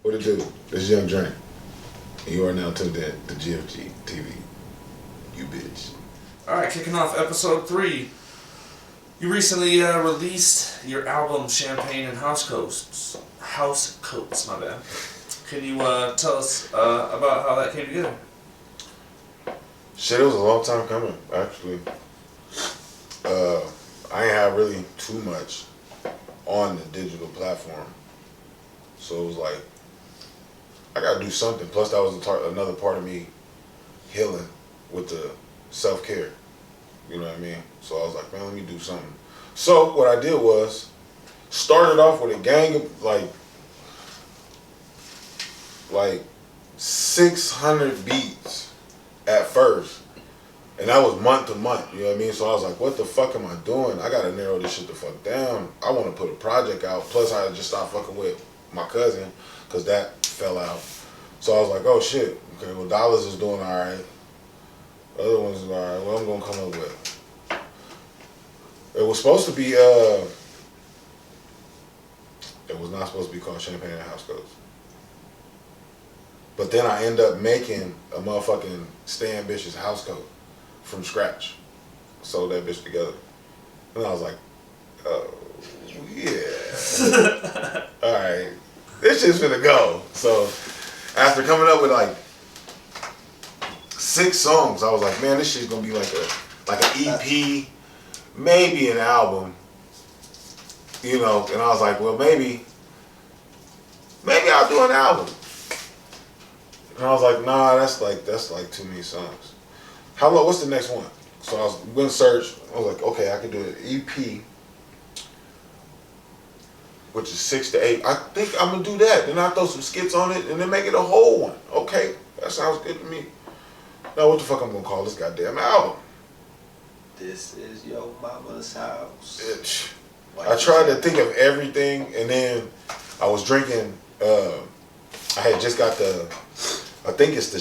What it do? This is Young Drink. You are now tuned in to GFG TV. You bitch. Alright, kicking off episode 3. You recently released your album Champagne and House Coats. House Coats, my bad. Can you tell us about how that came together? Shit, it was a long time coming, actually. I ain't had really too much on the digital platform. So it was like, I gotta do something. Plus that was another part of me healing with the self-care. You know what I mean? So I was like, man, let me do something. So what I did was, started off with a gang of like 600 beats at first. And that was month to month, you know what I mean? So I was like, what the fuck am I doing? I gotta narrow this shit the fuck down. I wanna put a project out. Plus I just stopped fucking with my cousin, cause that fell out. So I was like, oh shit, okay, well Dollars is doing alright. The other ones is alright. What I'm gonna come up with? It was supposed to be, it was not supposed to be called Champagne and House Coats. But then I end up making a motherfucking Stay Ambicious house coat from scratch. Sold that bitch together. And I was like, oh, yeah. Alright. This shit's finna go. So after coming up with like 6 songs, I was like, man, this shit's gonna be like an EP, maybe an album. You know, and I was like, well maybe I'll do an album. And I was like, nah, that's like too many songs. How long? What's the next one? So I was going to search. I was like, okay, I can do an EP, which is 6 to 8. I think I'm gonna do that. Then I throw some skits on it, and then make it a whole one. Okay, that sounds good to me. Now what the fuck I'm gonna call this goddamn album? This is your mama's house. Bitch. I tried to think of everything, and then I was drinking. I had just got I think it's the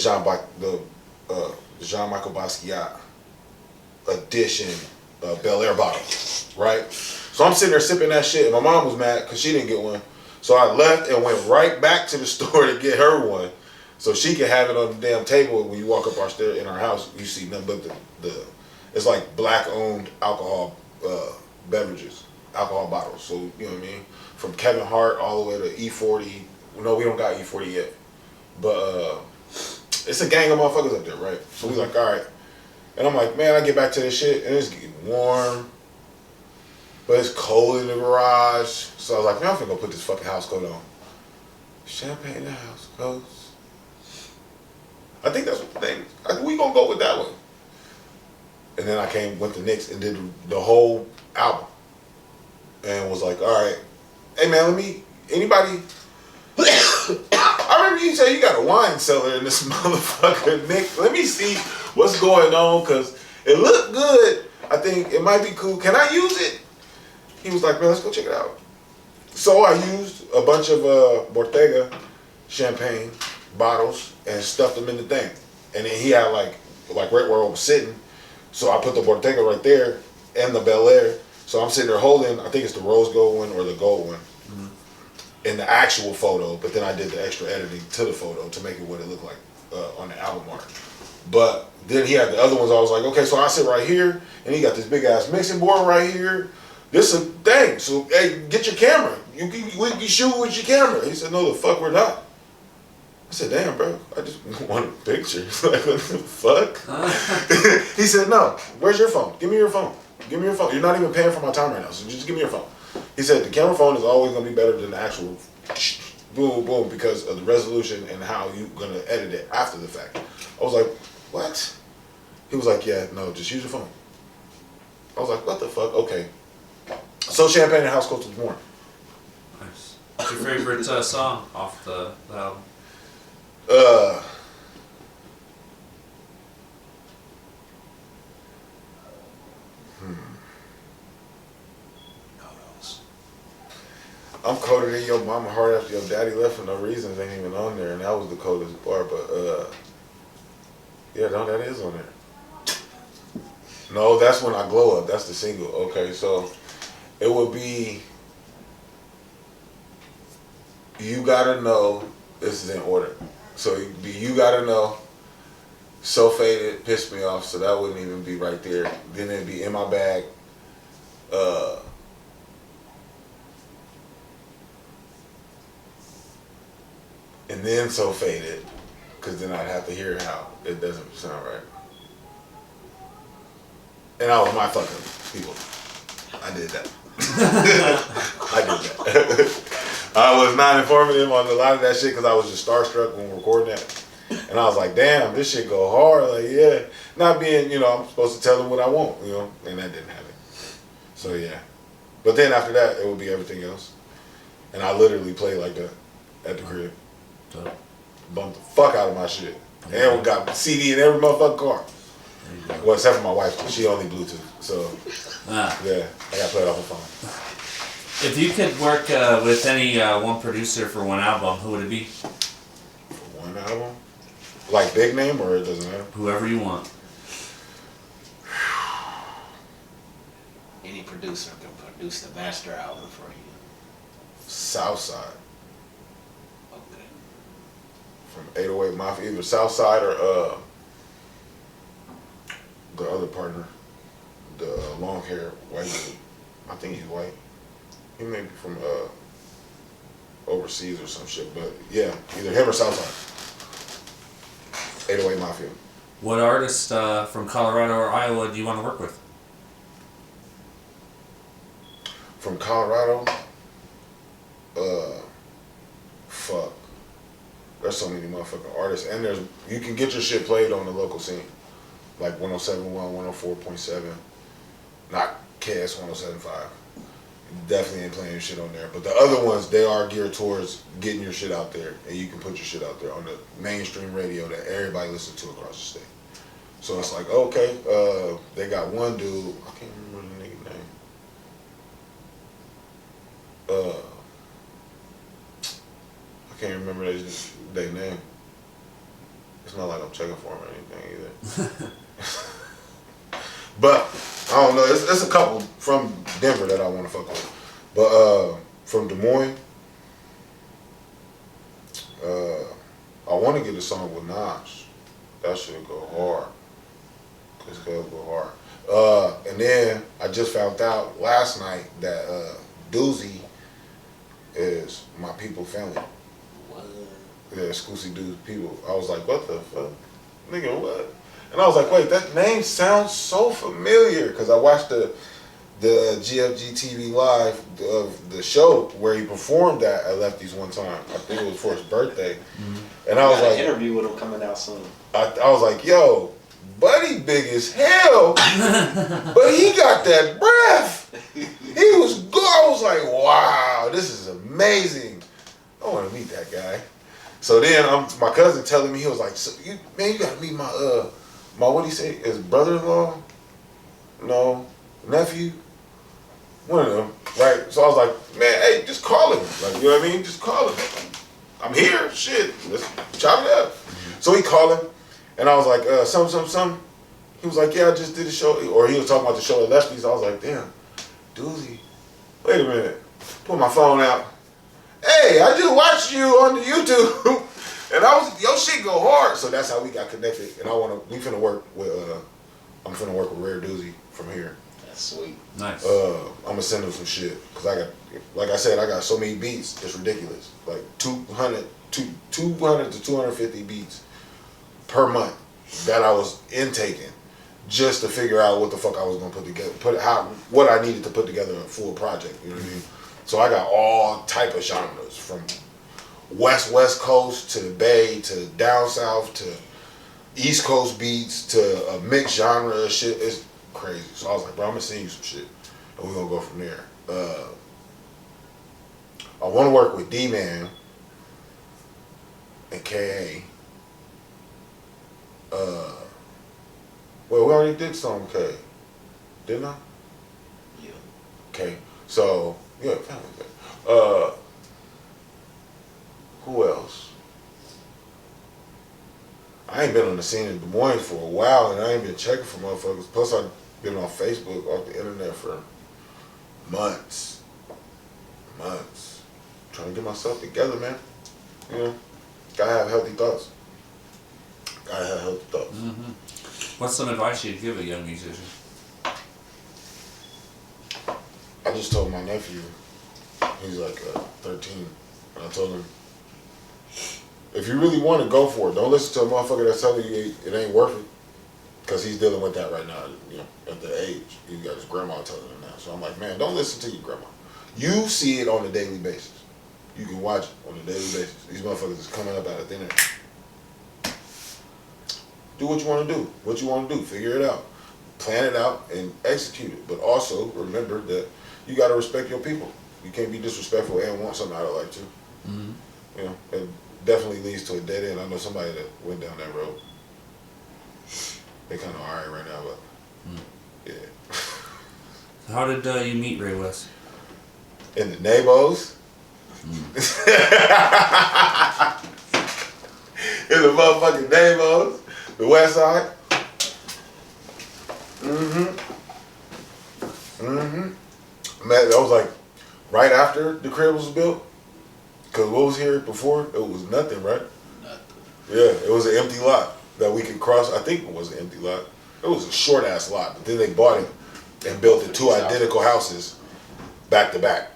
Jean-Michel Basquiat edition Bel Air bottle, right? So I'm sitting there sipping that shit, and my mom was mad because she didn't get one. So I left and went right back to the store to get her one, so she could have it on the damn table. When you walk up our stairs in our house, you see nothing but the it's like black-owned alcohol beverages, alcohol bottles. So you know what I mean, from Kevin Hart all the way to E40. No, we don't got E40 yet, but it's a gang of motherfuckers up there, right? So we like, all right. And I'm like, man, I get back to this shit, and it's getting warm, but it's cold in the garage. So I was like, man, I'm finna go put this fucking house coat on. Champagne and house coats. I think that's what the thing is. We gonna go with that one. And then I went to Nyse and did the whole album. And was like, all right, hey man, anybody... I remember you said you got a wine cellar in this motherfucker, Nick. Let me see what's going on, because it looked good. I think it might be cool. Can I use it? He was like, man, let's go check it out. So I used a bunch of Bottega champagne bottles and stuffed them in the thing. And then he had like right where I was sitting. So I put the Bottega right there and the Bel Air. So I'm sitting there holding, I think it's the rose gold one or the gold one. In the actual photo, but then I did the extra editing to the photo to make it what it looked like on the album art. But then he had the other ones. I was like, okay, so I sit right here, and he got this big ass mixing board right here. This is a thing. So hey, get your camera. We can shoot with your camera. He said, no, the fuck we're not. I said, damn, bro, I just want a picture. Like, what the fuck? He said, no, where's your phone? Give me your phone. Give me your phone. You're not even paying for my time right now, so just give me your phone. He said the camera phone is always going to be better than the actual boom, boom, because of the resolution and how you're going to edit it after the fact. I was like, what? He was like, yeah, no, just use your phone. I was like, what the fuck? Okay. So Champagne and House Coats was born. Nice. What's your favorite song off the album? I'm colder than your mama hard after your daddy left for no reasons ain't even on there, and that was the coldest part. But yeah, no, that is on there. No, that's When I Glow Up. That's the single. Okay, so it would be You Gotta Know this is in order. So you gotta know. So Faded pissed me off, so that wouldn't even be right there. Then it'd be In My Bag. And then So Faded, because then I'd have to hear how it doesn't sound right. And I was my fucking people. I did that. I did that. I was not informing them on a lot of that shit because I was just starstruck when recording that. And I was like, damn, this shit go hard. Like, yeah. Not being, I'm supposed to tell them what I want, and that didn't happen. So, yeah. But then after that, it would be everything else. And I literally play like that at the crib. So, bump the fuck out of my shit. And we got CD in every motherfucking car. Well, except for my wife. She only Bluetooth. So, yeah, I got to play it off the phone. If you could work with any one producer for one album, who would it be? For one album? Like big name or it doesn't matter? Whoever you want. Any producer can produce the master album for you. Southside. Okay. From 808 Mafia. Either Southside or the other partner. The long hair white dude. I think he's white. He may be from overseas or some shit, but yeah, either him or Southside. 808 Mafia. What artist from Colorado or Iowa do you want to work with? From Colorado? Fuck. There's so many motherfucking artists. And you can get your shit played on the local scene. Like 107.1, 104.7. Not KS 107.5. Definitely ain't playing your shit on there. But the other ones, they are geared towards getting your shit out there. And you can put your shit out there on the mainstream radio that everybody listens to across the state. So it's like, okay, they got one dude, I can't remember the nigga name. I can't remember their name. It's not like I'm checking for him or anything either. But I don't know. It's a couple from Denver that I want to fuck with. But from Des Moines, I want to get a song with Nyse. That should go hard. It's gonna go hard. And then I just found out last night that Doozy is my people family. What? Yeah, exclusive Duce people. I was like, what the fuck? Nigga, what? And I was like, wait, that name sounds so familiar. Because I watched the GFG TV live of the show where he performed at Lefty's one time. I think it was for his birthday. Mm-hmm. And I was like, an interview with him coming out soon. I was like, yo, Buddy big as hell, but he got that breath. He was good. I was like, wow, this is amazing. I want to meet that guy. So then my cousin telling me, he was like, so you gotta meet my what do you say, his brother-in-law? No, nephew? One of them, right? So I was like, man, hey, just call him. Like, you know what I mean? Just call him. I'm here, shit, let's chop it up. So he called him, and I was like, some. He was like, yeah, I just did a show, or he was talking about the show at Lefty's. I was like, damn, Doozy, wait a minute. Pull my phone out. Hey, I just watched you on the YouTube. And your shit go hard. So that's how we got connected. And we finna work with, I'm finna work with Rare Doozy from here. That's sweet. Nice. I'm gonna send him some shit. Cause like I said, I got so many beats, it's ridiculous. Like 200 to 250 beats per month that I was intaking just to figure out what the fuck I was gonna put together, what I needed to put together a full project, you know what I mean? So I got all type of genres from West Coast to the Bay to down south to East Coast beats to a mixed genre of shit. It's crazy. So I was like, bro, I'm gonna send you some shit and we're gonna go from there. I wanna work with D-Man and KA. Well, we already did some K, didn't I? Yeah. Okay, so yeah, family. Who else? I ain't been on the scene in Des Moines for a while, and I ain't been checking for motherfuckers. Plus, I've been on Facebook, off the internet for months. Trying to get myself together, man. You know, Gotta have healthy thoughts. Gotta have healthy thoughts. What's some advice you'd give a young musician? I just told my nephew, he's like 13, and I told him, if you really want to, go for it. Don't listen to a motherfucker that's telling you it ain't worth it, because he's dealing with that right now. You know, at the age, he got his grandma telling him that. So I'm like, man, don't listen to your grandma. You see it on a daily basis. You can watch it on a daily basis. These motherfuckers is coming up out of thin air. Do what you want to do. What you want to do. Figure it out. Plan it out and execute it. But also remember that you got to respect your people. You can't be disrespectful and want something out of life too. You know, it definitely leads to a dead end. I know somebody that went down that road. They kind of alright right now, but yeah. How did you meet Ray West? In the neighbors. In the motherfucking neighbors. The West Side. Man, that was like right after the crib was built. Cause what was here before? It was nothing, right? Nothing. Yeah, it was an empty lot that we could cross. I think it was an empty lot. It was a short ass lot, but then they bought it and built the two identical houses back to back.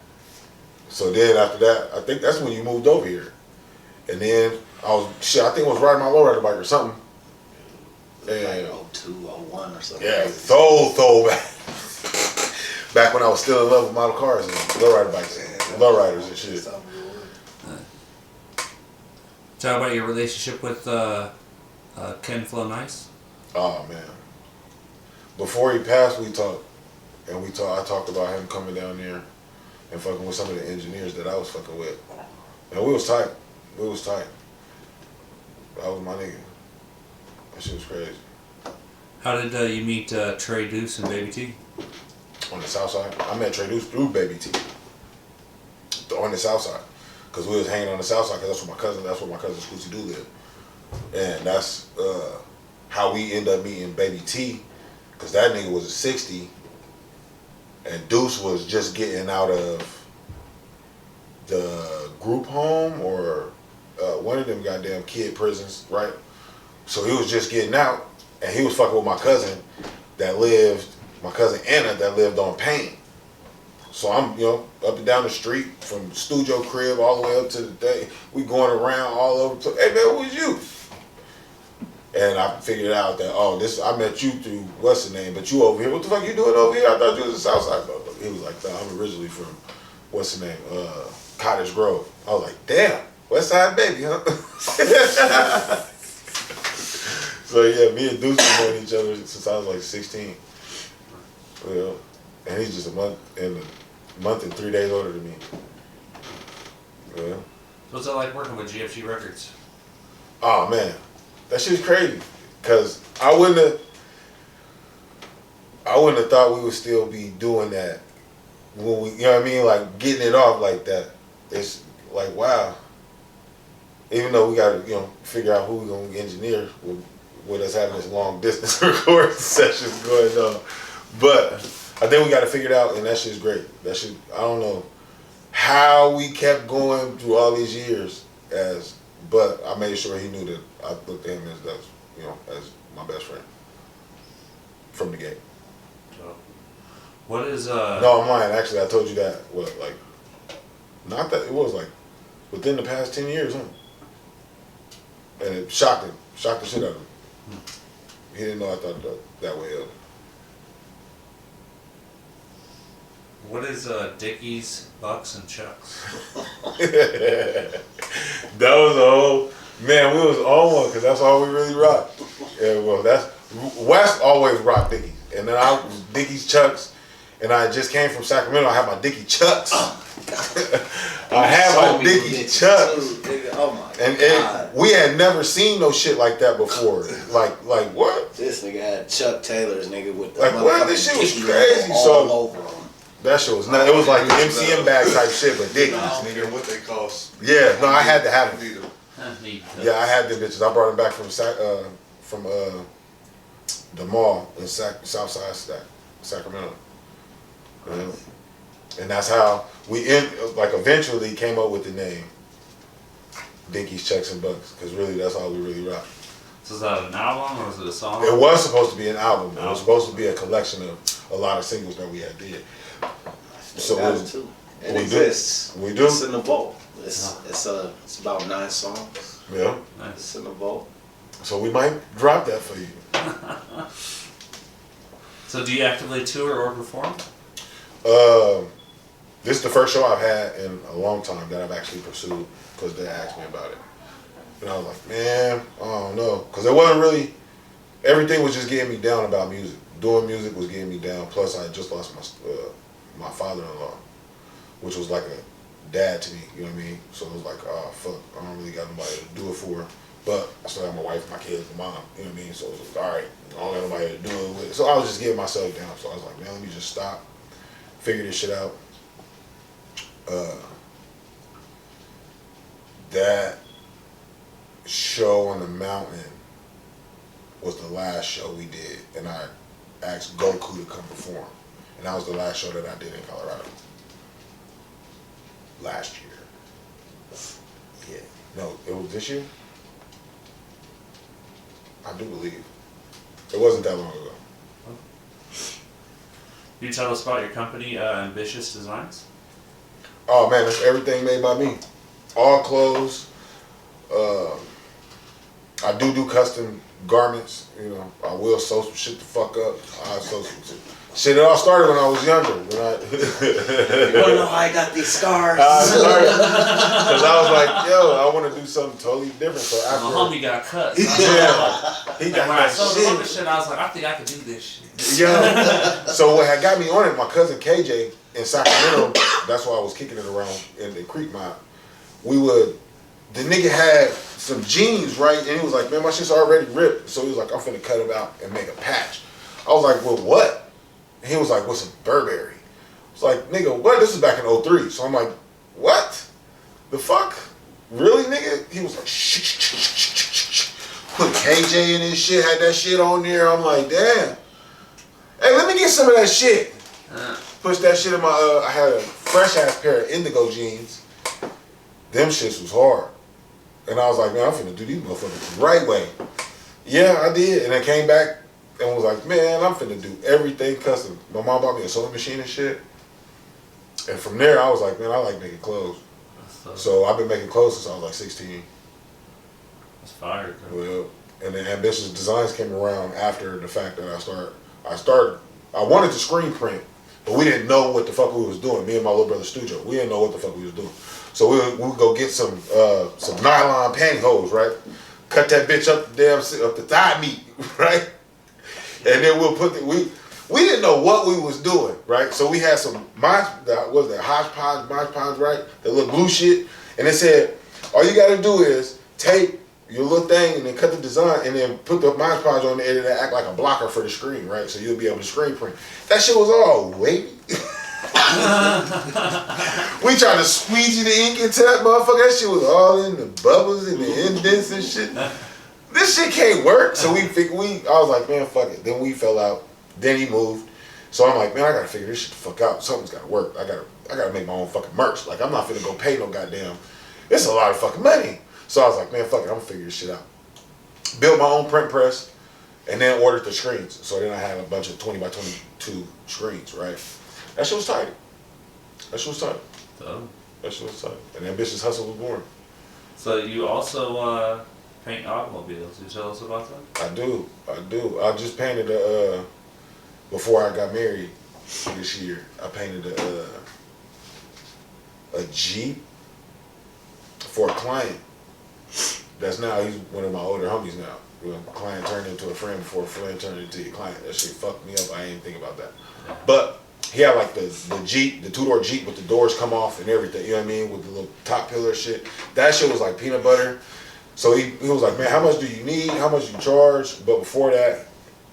So then after that, I think that's when you moved over here. And then I think it was riding my lowrider bike or something. And Like 02, 01 or something. yeah, throw back. Back when I was still in love with model cars and lowrider bikes and lowriders and shit. Tell about your relationship with Ken Flo Nyse. Oh man. Before he passed, we talked. I talked about him coming down there and fucking with some of the engineers that I was fucking with. And we was tight. That was my nigga. That shit was crazy. How did you meet Trey, Duce, and Baby T? On the Southside. I met Trey Duce through Baby T. On the Southside. Because we was hanging on the Southside, because that's where my cousin Scooty Doo lived. And that's how we ended up meeting Baby T. Because that nigga was a 60. And Duce was just getting out of the group home or one of them goddamn kid prisons, right? So he was just getting out, and he was fucking with my cousin Anna that lived on Payne. So I'm, up and down the street from Studio Crib all the way up to the day. We going around all over the place. Hey man, who was you? And I figured out that, I met you through what's the name, but you over here. What the fuck you doing over here? I thought you was in Southside. He was like, nah, I'm originally from, what's the name, Cottage Grove. I was like, damn, West Side baby, huh? So yeah, me and Duce have known each other since I was like 16. And he's just a month and 3 days older than me. What's it like working with GFG Records? Oh man, that shit's crazy. Cause I wouldn't have thought we would still be doing that when we, like getting it off like that. It's like, wow. Even though we got to, figure out who we're gonna engineer with us having this long distance recording sessions going on, but I think we got to figure it out, and that shit's great. That shit, I don't know how we kept going through all these years, but I made sure he knew that I looked at him as my best friend from the gate. What is No, I'm lying. Actually, I told you that. Not that it was like within the past 10 years, huh? And it shocked the shit out of him. He didn't know I thought that way of it. What is Dickies, Bucks, and Chucks? That was a whole man. We was on one because that's all we really rocked. Yeah, well, that's West always rocked Dickies, and then I was Dickies, Chucks, and I just came from Sacramento. I had my Dickie Chucks. I had my Dickie Chucks. Oh my and God. We had never seen no shit like that before. Like what? This nigga had Chuck Taylor's nigga with the Like what? This shit was crazy. all over him. That shit was not. It was like the MCM bag type shit, but Dickies. I don't care what they cost. Yeah, no, I had to have them. Either. Yeah, I had them bitches. I brought them back from the mall in Southside, Sacramento. And that's how we eventually came up with the name Dickies, checks, and bucks. Because really, that's all we really rock. So is that an album or is it a song? It was supposed to be an album. It was supposed to be a collection of a lot of singles that we had did. So So it too. It we exists. do. We do. It's in the vault. It's about 9 songs. Yeah. Nice. It's in the vault. So we might drop that for you. So do you actively tour or perform? This is the first show I've had in a long time that I've actually pursued because they asked me about it. And I was like, man, I don't know. Because it wasn't really, everything was just getting me down about music. Doing music was getting me down. Plus, I had just lost my father-in-law, which was like a dad to me, you know what I mean? So it was like, oh, fuck, I don't really got nobody to do it for. But I still have my wife, my kids, my mom, you know what I mean? So it was like, all right, I don't got nobody to do it with. So I was just getting myself down. So I was like, man, let me just stop, figure this shit out. That show on the mountain was the last show we did, and I asked Goku to come perform, and that was the last show that I did in Colorado last year. Yeah, no, it was this year. I do believe it wasn't that long ago. Can you tell us about your company, Ambicious Designs? Oh man, that's everything made by me. All clothes. I do custom garments. You know, I will sew some shit the fuck up. I sew some shit. It all started when I was younger. You wanna know how I got these scars? I started because I was like, yo, I want to do something totally different. So My after, homie got cut. yeah, he And got when I that saw the shit. other shit, I was like, I think I could do this shit. Yeah. So what had got me on it, my cousin KJ in Sacramento, that's why I was kicking it around in the Creek Mile. The nigga had some jeans, right? And he was like, man, my shit's already ripped. So he was like, I'm finna cut them out and make a patch. I was like, well, what? And he was like, what's a Burberry? I was like, nigga, what? This is back in 03. So I'm like, what? The fuck? Really, nigga? He was like, shh. Put KJ in his shit, had that shit on there. I'm like, damn. Hey, let me get some of that shit. Push that shit in my, I had a fresh ass pair of indigo jeans. Them shits was hard. And I was like, man, I'm finna do these motherfuckers the right way. Yeah, I did. And I came back and was like, man, I'm finna do everything custom. My mom bought me a sewing machine and shit. And from there, I was like, man, I like making clothes. So I've been making clothes since I was like 16. That's fire. Well, and then Ambitious Designs came around after the fact that I wanted to screen print, but we didn't know what the fuck we was doing. Me and my little brother Stujo, we didn't know what the fuck we was doing. So we would go get some nylon pantyhose, right? Cut that bitch up the thigh meat, right? And then we'll put we didn't know what we was doing, right? So we had some hodgepodge, right? That little blue shit, and it said, all you gotta do is tape your little thing and then cut the design and then put the Mod Podge on there and it act like a blocker for the screen, right? So you'll be able to screen print. That shit was all wavy. We tried to squeegee the ink into that motherfucker. That shit was all in the bubbles and the indents and shit. This shit can't work. So I was like, man, fuck it. Then we fell out. Then he moved. So I'm like, man, I gotta figure this shit the fuck out. Something's gotta work. I gotta make my own fucking merch. Like, I'm not finna go pay no goddamn. It's a lot of fucking money. So I was like, man, fuck it, I'm gonna figure this shit out. Built my own print press, and then ordered the screens. So then I had a bunch of 20 by 22 screens, right? That shit was tight. That shit was tight. So And Ambitious Hustle was born. So you also paint automobiles. Can you tell us about that? I do. I just painted before I got married this year, I painted a Jeep for a client. He's one of my older homies now. A client turned into a friend before a friend turned into a client. That shit fucked me up. I didn't think about that. Yeah. But he had like the Jeep, the two-door Jeep with the doors come off and everything, you know what I mean? With the little top pillar shit. That shit was like peanut butter. So he was like, man, how much do you need? How much you charge? But before that,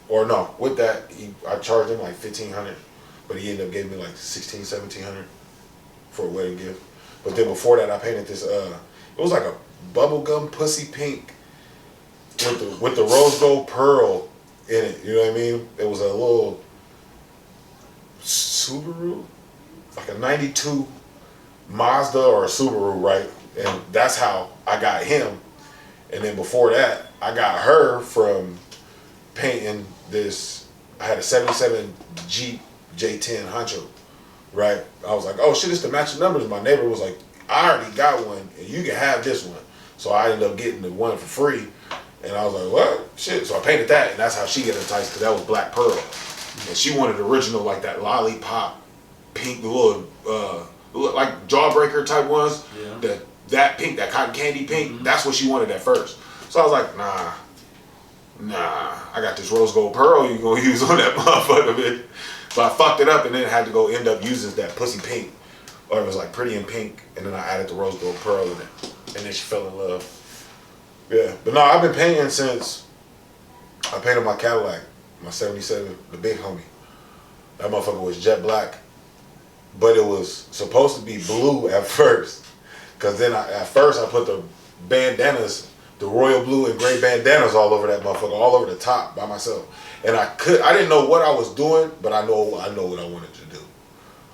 with that, I charged him like $1,500. But he ended up giving me like $1,600, $1,700 for a wedding gift. But then before that, I painted this, it was like a bubblegum pussy pink with the rose gold pearl in it, you know what I mean? It was a little Subaru, like a 92 Mazda or a Subaru, right? And that's how I got him. And then before that, I got her from painting this. I had a 77 Jeep J10 Honcho, right? I was like, oh shit, it's the matching numbers. My neighbor was like, I already got one, and you can have this one. So I ended up getting the one for free. And I was like, what? Shit. So I painted that, and that's how she got enticed, because that was Black Pearl. And she wanted original, like that lollipop, pink, little, like jawbreaker type ones. Yeah. That pink, that cotton candy pink, that's what she wanted at first. So I was like, nah, I got this rose gold pearl you gonna use on that motherfucker, bitch. So I fucked it up and then had to go end up using that pussy pink. Or it was like pretty in pink, and then I added the rose gold pearl in it. And then she fell in love. Yeah, but no, I've been painting since I painted my Cadillac, my 77, the big homie. That motherfucker was jet black, but it was supposed to be blue at first. Cause then at first I put the bandanas, the royal blue and gray bandanas all over that motherfucker, all over the top by myself. And I didn't know what I was doing, but I know what I wanted to do.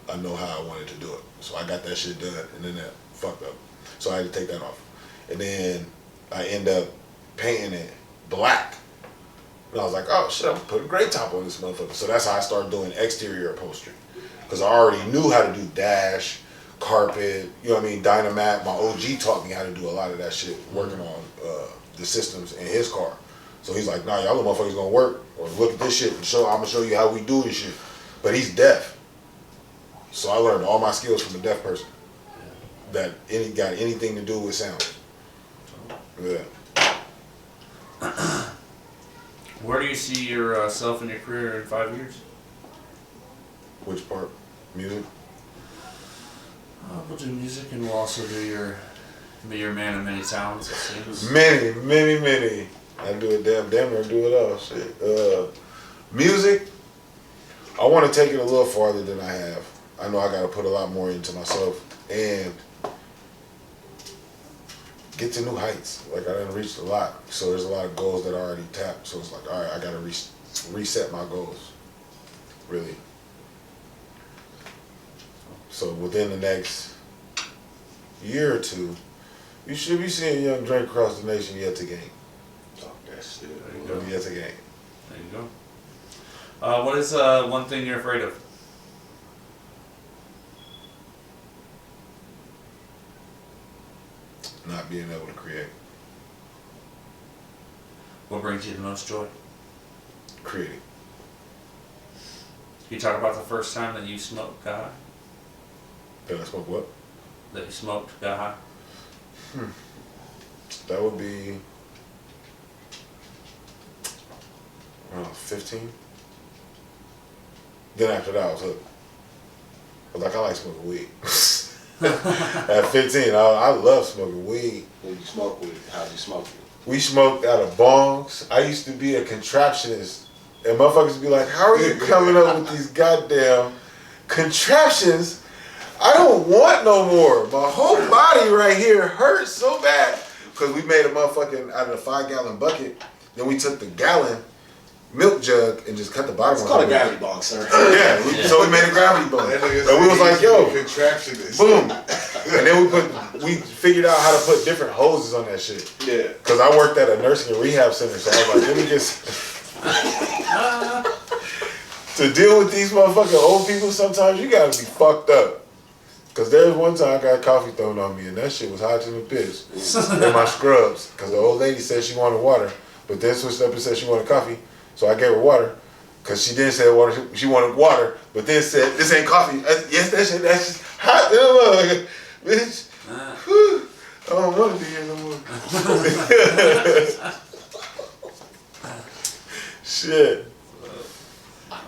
I know how I wanted to do it. So I got that shit done, and then that fucked up. So I had to take that off. And then I end up painting it black. And I was like, oh shit, I'm putting gray top on this motherfucker. So that's how I started doing exterior upholstery. Because I already knew how to do dash, carpet, you know what I mean, Dynamat. My OG taught me how to do a lot of that shit, working on the systems in his car. So he's like, nah, y'all little motherfuckers gonna work, or look at this shit and I'm gonna show you how we do this shit. But he's deaf. So I learned all my skills from a deaf person that got anything to do with sound. Yeah. Where do you see yourself in your career in 5 years? Which part? Music? We'll do music, and we'll also do be your man of many talents, it seems. Many. I do it damn near do it all. Shit. Music, I want to take it a little farther than I have. I know I got to put a lot more into myself and get to new heights. Like, I done reached a lot, so there's a lot of goals that I already tapped. So it's like, all right, I got to reset my goals, really. So within the next year or two, you should be seeing Young Drake across the nation yet to gain. Talk that shit. There you go. Yet to gain. There you go. What is one thing you're afraid of? Not being able to create. What brings you the most joy? Creating. Can you talk about the first time that you smoked, got high? Did I smoke what? That you smoked, got high? That would be around 15. Then after that, I was hooked. I was like, I like smoking weed. At 15, I love smoking weed. Who you smoke with? How'd you smoke it? We smoked out of bongs. I used to be a contraptionist. And motherfuckers be like, how are you coming up with these goddamn contraptions? I don't want no more. My whole body right here hurts so bad. Because we made a motherfucking, out of a 5-gallon bucket, then we took the gallon milk jug and just cut the bottom It's off. called a gravity bong, sir. Yeah, so we made a gravity bong. And we was like, yo, contraptionist. boom. And then we figured out how to put different hoses on that shit. Yeah. Because I worked at a nursing and rehab center, so I was like, let me just... to deal with these motherfucking old people, sometimes you gotta be fucked up. Because there was one time I got coffee thrown on me, and that shit was hot to the piss in my scrubs. Because the old lady said she wanted water, but then switched up and said she wanted coffee. So I gave her water, because she didn't say water. She wanted water, but then said, this ain't coffee. Yes, that's just hot. Bitch, whew, I don't want to be here no more. Shit. You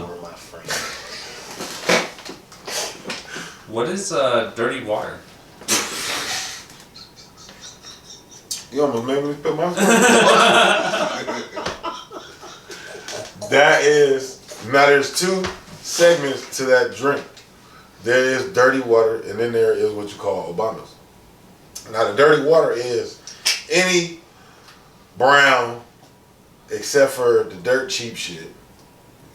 were my friend. What is dirty water? You almost made me spit my That is, now there's two segments to that drink. There is dirty water, and then there is what you call Obama's. Now the dirty water is any brown, except for the dirt cheap shit.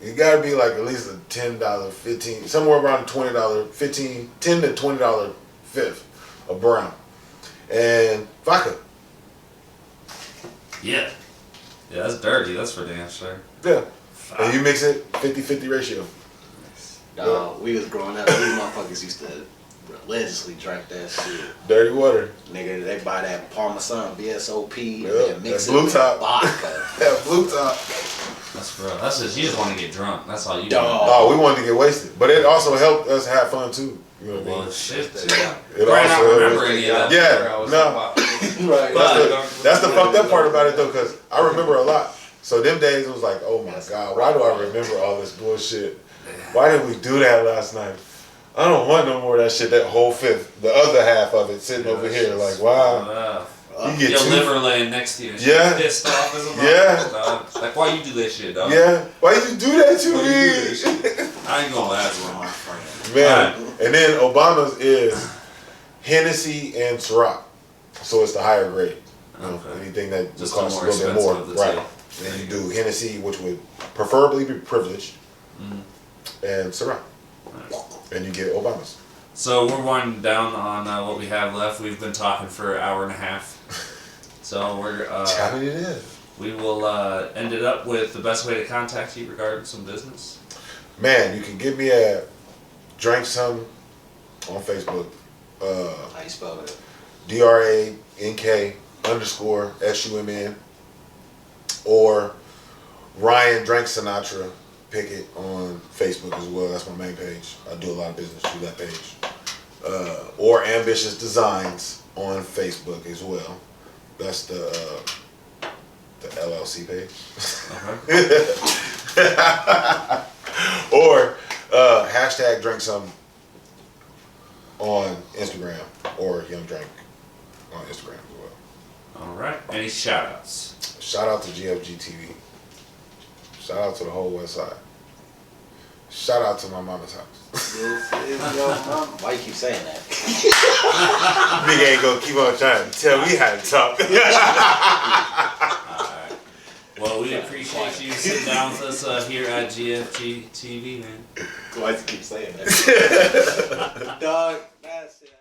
It gotta be like at least a $10, $15, somewhere around $20, $10 to $20 fifth of brown. and vodka. Yeah. Yeah, that's dirty. That's for damn sure. Yeah. And you mix it 50-50 ratio. We was growing up, these motherfuckers used to religiously drink that shit. Dirty water. Nigga, they buy that Parmesan BSOP Yep, and mix that it blue with top. vodka. That blue top. That's real. That's just, you just want to get drunk. That's all you Dog. do. Oh, we wanted to get wasted. But it also helped us have fun too. You know what I mean? Well, shit. It Right, I also don't remember helped- any of that. Yeah, no. Right. That's the fucked up part about it though, because I remember a lot. So them days it was like, oh my God, why do I remember all this bullshit? Why did we do that last night? I don't want no more of that shit, that whole fifth, the other half of it sitting over here. Like, wow. You get Your two. liver laying next to you. And Yeah. She's pissed off as a Yeah. motherfucker, dog. Like, why you do that shit, dog? Yeah. Why you do that to Why you do that me? shit? I ain't gonna lie to my friend. Man. And then Obama's is Hennessy and Ciroc. So it's the higher grade. You know, Okay. anything that Just costs a the more little bit more. expensive of the Right. two. Then you do Hennessy, which would preferably be privileged, and Ciroc. Nice. And you get Obama's. So we're winding down on what we have left. We've been talking for an hour and a half. So we're How many it is? we will end it up with the best way to contact you regarding some business. Man, you can get me at Drink Some on Facebook. How you spell it? DRANK_SUMN. Or Ryan Drank Sinatra Pickett on Facebook as well. That's my main page. I do a lot of business through that page. Or Ambicious Designs on Facebook as well. That's the LLC page. Or hashtag Drink Some on Instagram or Young Drink on Instagram as well. All right. Any shout outs? Shout out to GFG TV. Shout out to the whole West Side. Shout out to my mama's house. Why you keep saying that? Nigga ain't gonna keep on trying to tell me how to talk. All right. Well, we appreciate you sitting down with us here at GFG TV, man. Why you keep saying that? Dog, that's it.